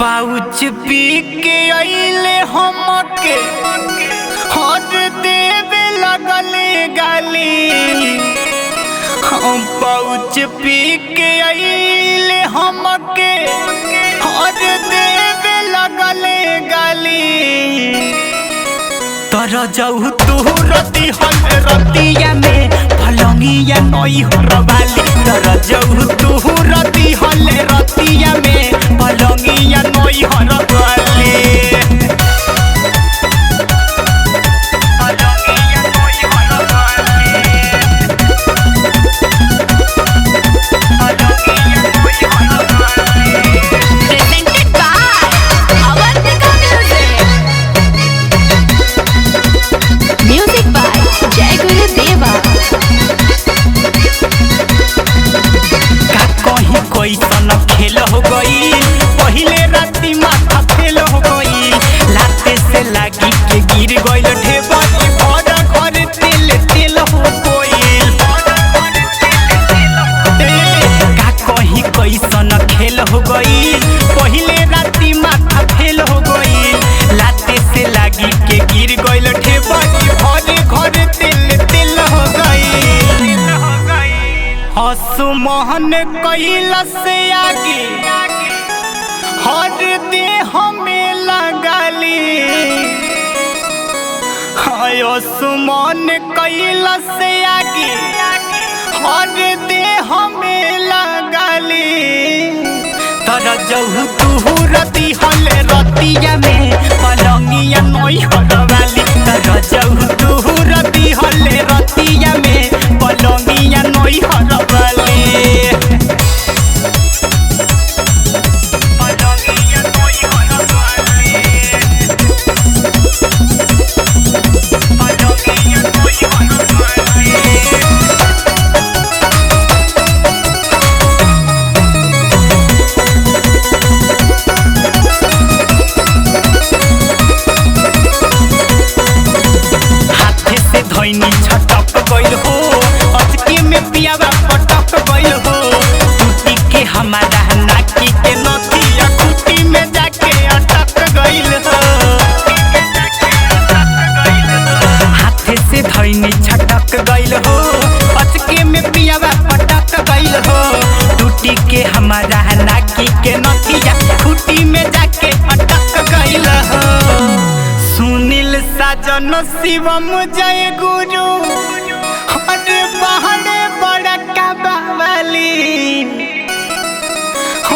Pouch पी के अइले हमके हद देवे लगले गाली। हम पाउच पी के अइले हमके हद देवे लगले गाली। तर जाऊ तू रती हल रतिया में फलंगिया नई हरवाली। तर जाऊ तू रती हल रतिया में फलंगिया नई हरवाली। कैसन खेल हो गई पहले राती माथा फेल हो गई। लाते से लागी के गिर गइल ढेबा घर घर तेल तेल हो गइल। का कहीं कैसन खेल हो गई पहले राती माथा फेल हो गई। लाते से लागी के गिर गइल ढेबा घर घर तेल तेल हो गई। हसुमहन कैला से आगे हर दे हमें लगाली। हसुमहन कैला से आगे हर दे हमें लगाली। तर जहू तू रती हल रतिया में पलंगिया नई हरवाली। तर जहू तू रती हल रतिया में पलंगिया नई हरवाली। धैनी छटक गइल हो अचके में पियावा पटक गइल हो। टूटी के हमारा नाकी के नथिया खूटी में जाके अटक गइल हो। हाथे से धैनी छटक गइल हो अचके में पियावा पटक गइल हो। टूटी के हमारा नाकी के नथिया खूटी में जाके अटक गइल हो। सुनील साजन शिवम जय गुरु हर बहरे बड़का बावली।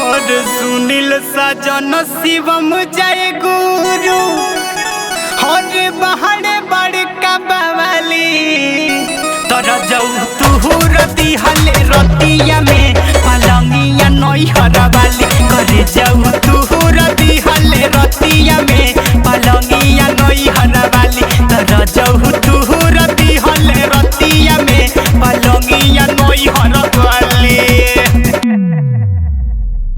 और सुनील साजन शिवम जय गुरु हर बहरे बड़का बावली। तर जाऊ तू रती हल रतिया में पलंगिया नई हरवाली। करे जाऊ